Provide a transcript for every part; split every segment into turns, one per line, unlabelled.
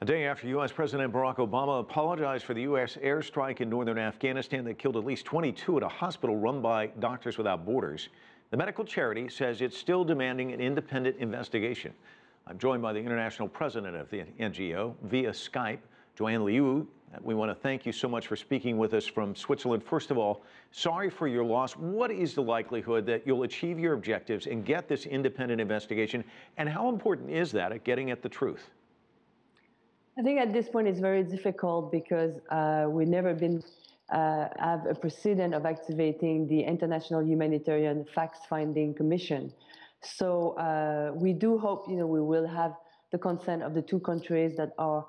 A day after U.S. President Barack Obama apologized for the U.S. airstrike in northern Afghanistan that killed at least 22 at a hospital run by Doctors Without Borders, the medical charity says it's still demanding an independent investigation. I'm joined by the international president of the NGO via Skype, Joanne Liu. We want to thank you so much for speaking with us from Switzerland. First of all, sorry for your loss. What is the likelihood that you'll achieve your objectives and get this independent investigation? And how important is that at getting at the truth?
I think at this point it's very difficult because we've never been have a precedent of activating the International Humanitarian Facts-Finding Commission. So we do hope, we will have the consent of the two countries that are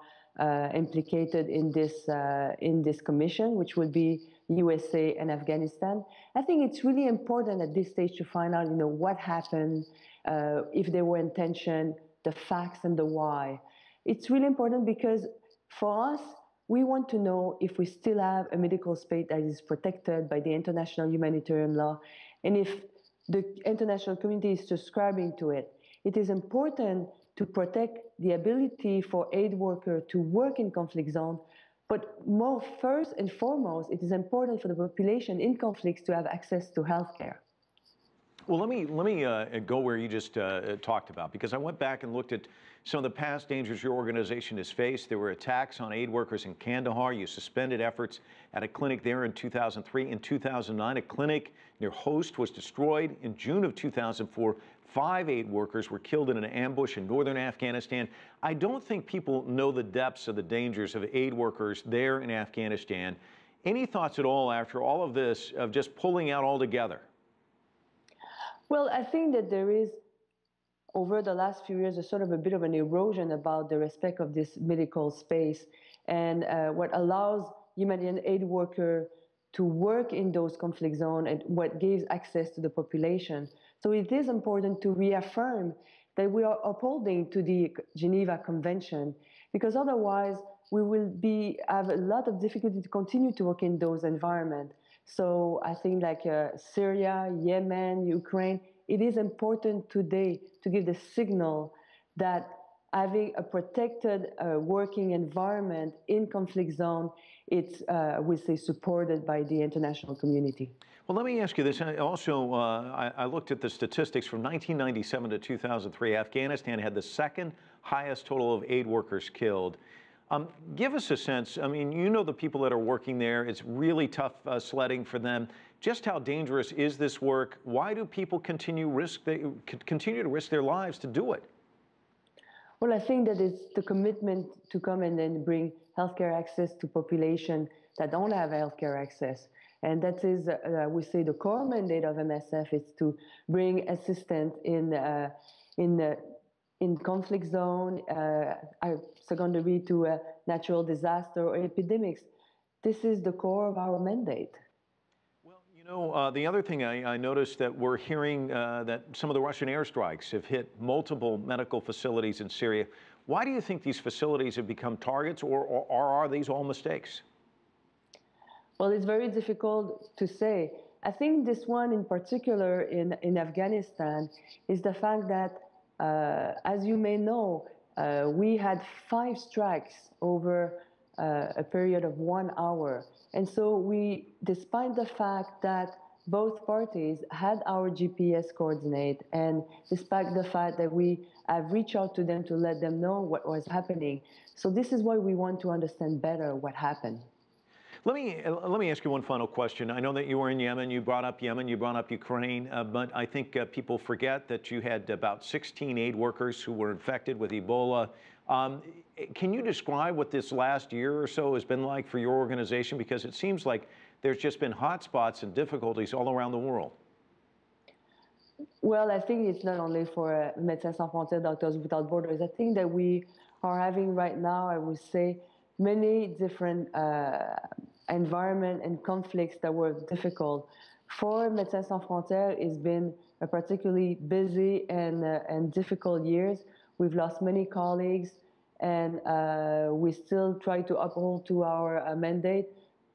implicated in this commission, which will be USA and Afghanistan. I think it's really important at this stage to find out, what happened, if there were intention, the facts and the why. It's really important because for us, we want to know if we still have a medical space that is protected by the international humanitarian law, and if the international community is subscribing to it. It is important to protect the ability for aid workers to work in conflict zones, but first and foremost, it is important for the population in conflicts to have access to healthcare.
Well, let me go where you just talked about, because I went back and looked at some of the past dangers your organization has faced. There were attacks on aid workers in Kandahar. You suspended efforts at a clinic there in 2003. In 2009, a clinic near Host was destroyed. In June of 2004, 5 aid workers were killed in an ambush in northern Afghanistan. I don't think people know the depths of the dangers of aid workers there in Afghanistan. Any thoughts at all after all of this of just pulling out altogether?
Well, I think that there is, over the last few years, a sort of a bit of an erosion about the respect of this medical space and what allows humanitarian aid workers to work in those conflict zones and what gives access to the population. So it is important to reaffirm that we are upholding to the Geneva Convention, because otherwise we will have a lot of difficulty to continue to work in those environments. So I think like Syria, Yemen, Ukraine, it is important today to give the signal that having a protected working environment in conflict zone, it's, we say, supported by the international community.
Well, let me ask you this. I looked at the statistics from 1997 to 2003. Afghanistan had the second highest total of aid workers killed. Give us a sense. I mean, the people that are working there. It's really tough sledding for them. Just how dangerous is this work? Why do people continue to risk their lives to do it?
Well, I think that it's the commitment to come and then bring healthcare access to population that don't have healthcare access. And that is, we say, the core mandate of MSF is to bring assistance in conflict zone, secondary to a natural disaster or epidemics. This is the core of our mandate.
Well, the other thing I noticed that we're hearing that some of the Russian airstrikes have hit multiple medical facilities in Syria. Why do you think these facilities have become targets, or are these all mistakes?
Well, it's very difficult to say. I think this one in particular in Afghanistan is the fact that as you may know, we had 5 strikes over a period of 1 hour. And so despite the fact that both parties had our GPS coordinate, and despite the fact that we have reached out to them to let them know what was happening. So this is why we want to understand better what happened.
Let me ask you one final question. I know that you were in Yemen. You brought up Yemen. You brought up Ukraine. But I think people forget that you had about 16 aid workers who were infected with Ebola. Can you describe what this last year or so has been like for your organization? Because it seems like there's just been hotspots and difficulties all around the world.
Well, I think it's not only for Médecins Sans Frontières, Doctors Without Borders. I think that we are having right now, I would say, many different environment and conflicts that were difficult. For Médecins Sans Frontières, it's been a particularly busy and difficult years. We've lost many colleagues, and we still try to uphold to our mandate.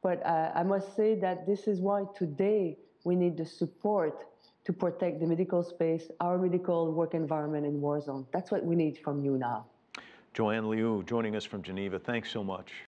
But I must say that this is why today we need the support to protect the medical space, our medical work environment in war zone. That's what we need from you now.
Joanne Liu joining us from Geneva. Thanks so much.